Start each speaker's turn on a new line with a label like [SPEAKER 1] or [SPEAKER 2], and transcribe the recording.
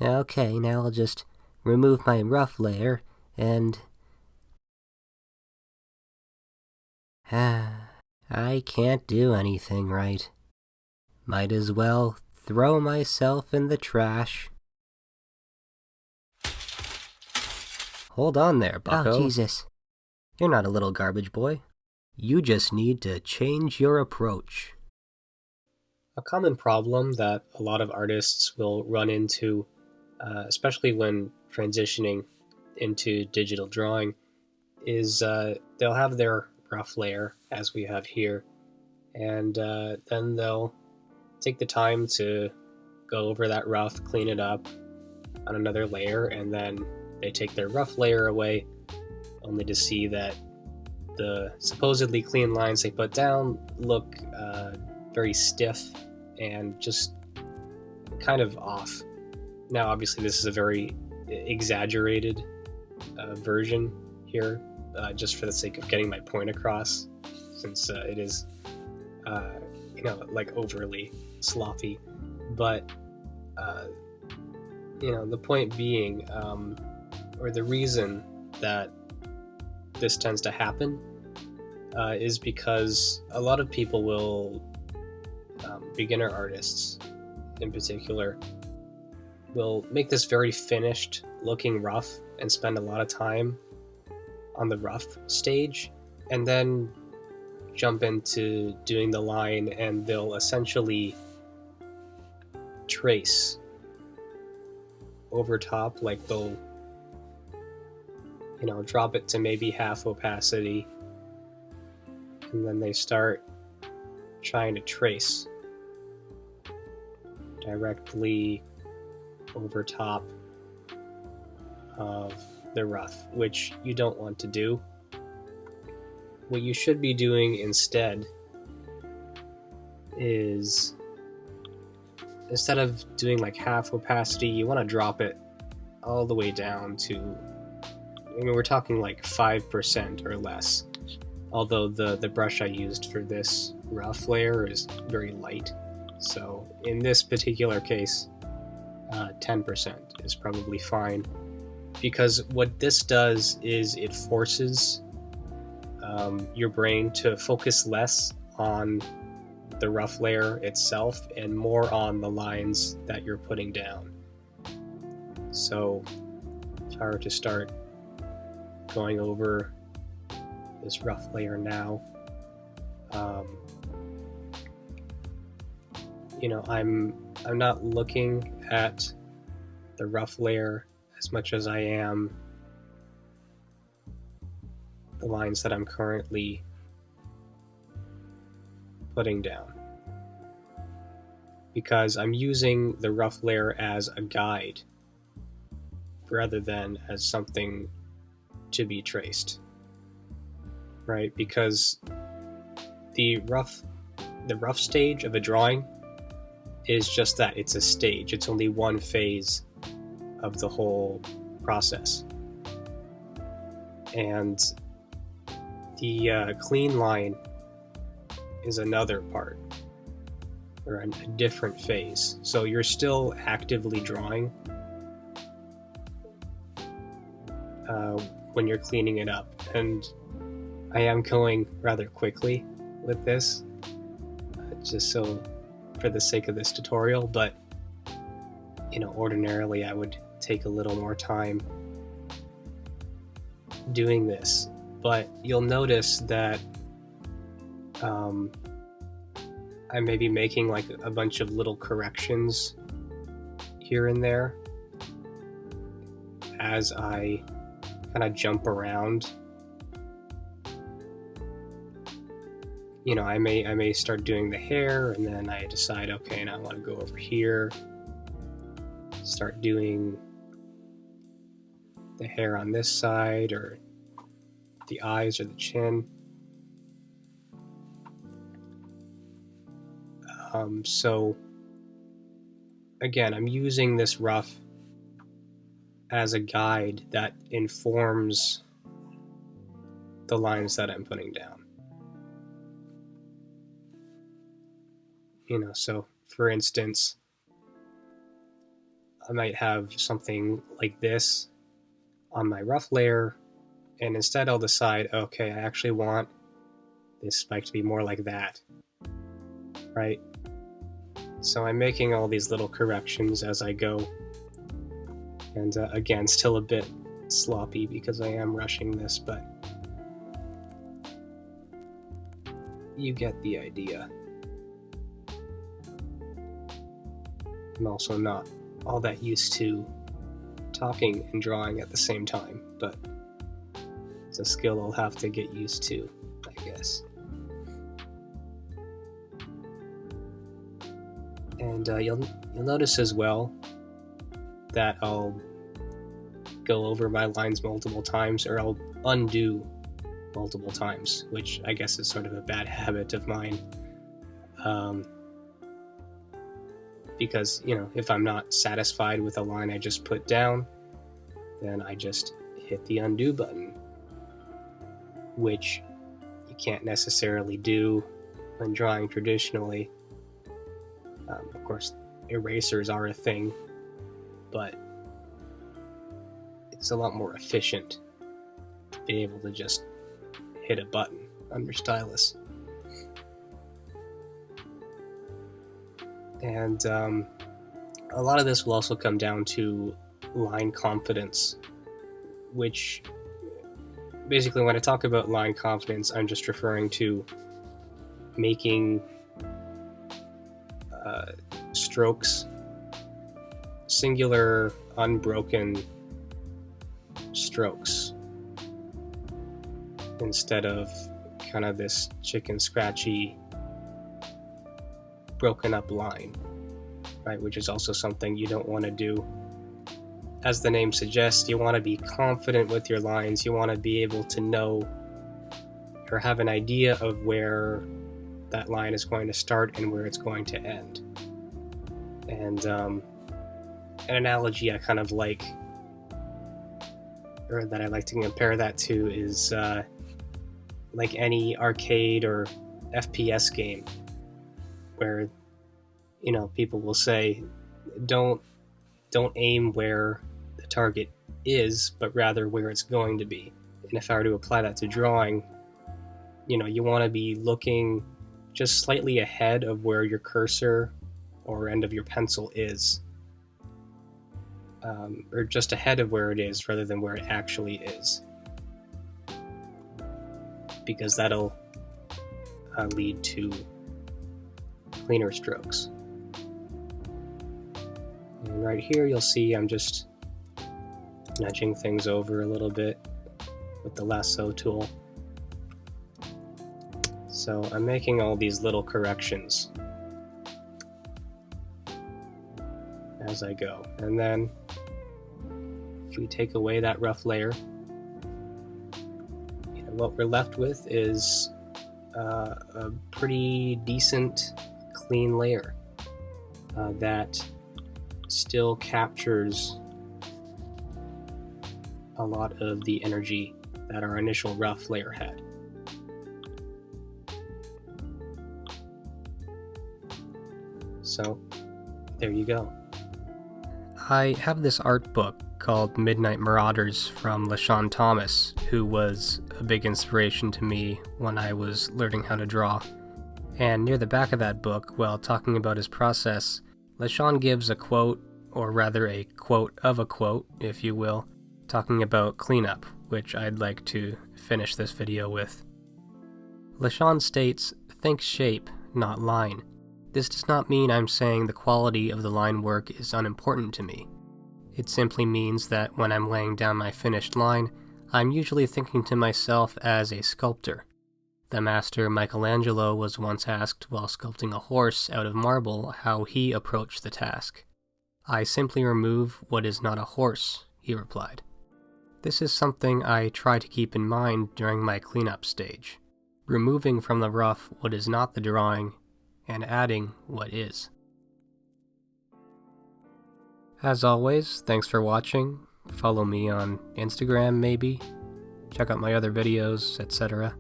[SPEAKER 1] Okay, now I'll just remove my rough layer and... I can't do anything right. Might as well throw myself in the trash. Hold on there, bucko. Oh, Jesus. You're not a little garbage boy. You just need to change your approach.
[SPEAKER 2] A common problem that a lot of artists will run into, especially when transitioning into digital drawing, is they'll have their rough layer, as we have here, and then they'll take the time to go over that rough, clean it up on another layer, and then they take their rough layer away, only to see that the supposedly clean lines they put down look very stiff and just kind of off. Now, obviously, this is a very exaggerated version here, just for the sake of getting my point across, since it is, like overly sloppy. But, the point being, or the reason that this tends to happen is because a lot of people will, beginner artists in particular, will make this very finished looking rough and spend a lot of time on the rough stage, and then jump into doing the line, and they'll essentially trace over top, like they'll drop it to maybe half opacity, and then they start trying to trace directly over top of the rough, which you don't want to do. What you should be doing instead is, instead of doing like half opacity, you want to drop it all the way down to, we're talking like 5% or less. Although the brush I used for this rough layer is very light. So in this particular case, 10% is probably fine. Because what this does is it forces your brain to focus less on the rough layer itself and more on the lines that you're putting down. So if I were to start going over this rough layer now, I'm not looking at the rough layer as much as I am the lines that I'm currently putting down, because I'm using the rough layer as a guide rather than as something to be traced, right? Because the rough stage of a drawing is just that, it's a stage. It's only one phase of the whole process. And the clean line is another part, or a different phase. So you're still actively drawing when you're cleaning it up. And I am going rather quickly with this, just so for the sake of this tutorial, but ordinarily I would take a little more time doing this. But you'll notice that I may be making like a bunch of little corrections here and there as I kind of jump around. I may start doing the hair, and then I decide, okay, now I want to go over here, start doing the hair on this side, or the eyes or the chin. So again, I'm using this rough as a guide that informs the lines that I'm putting down. So for instance, I might have something like this on my rough layer, and instead I'll decide, okay, I actually want this spike to be more like that, right? So I'm making all these little corrections as I go, and again, still a bit sloppy because I am rushing this, but you get the idea. I'm also not all that used to talking and drawing at the same time, but it's a skill I'll have to get used to, I guess. And you'll notice as well that I'll go over my lines multiple times, or I'll undo multiple times, which I guess is sort of a bad habit of mine. Because, if I'm not satisfied with a line I just put down, then I just hit the undo button, which you can't necessarily do when drawing traditionally. Of course, erasers are a thing, but it's a lot more efficient to be able to just hit a button on your stylus. And a lot of this will also come down to line confidence, which basically, when I talk about line confidence, I'm just referring to making strokes singular, unbroken strokes instead of kind of this chicken scratchy broken up line, right? Which is also something you don't want to do. As the name suggests, you want to be confident with your lines. You want to be able to know or have an idea of where that line is going to start and where it's going to end. And an analogy I kind of like, or that I like to compare that to, is like any arcade or FPS game, where people will say, don't aim where the target is, but rather where it's going to be. And if I were to apply that to drawing, you want to be looking just slightly ahead of where your cursor or end of your pencil is, or just ahead of where it is rather than where it actually is, because that'll lead to cleaner strokes. And right here you'll see I'm just nudging things over a little bit with the lasso tool. So I'm making all these little corrections as I go. And then if we take away that rough layer, what we're left with is a pretty decent clean layer that still captures a lot of the energy that our initial rough layer had. So there you go.
[SPEAKER 1] I have this art book called Midnight Marauders from LaShawn Thomas, who was a big inspiration to me when I was learning how to draw. And near the back of that book, while talking about his process, LaShawn gives a quote, or rather a quote of a quote, if you will, talking about cleanup, which I'd like to finish this video with. LaShawn states, "Think shape, not line. This does not mean I'm saying the quality of the line work is unimportant to me. It simply means that when I'm laying down my finished line, I'm usually thinking to myself as a sculptor. The master Michelangelo was once asked while sculpting a horse out of marble how he approached the task. 'I simply remove what is not a horse,' he replied. This is something I try to keep in mind during my cleanup stage, removing from the rough what is not the drawing and adding what is." As always, thanks for watching. Follow me on Instagram maybe. Check out my other videos, etc.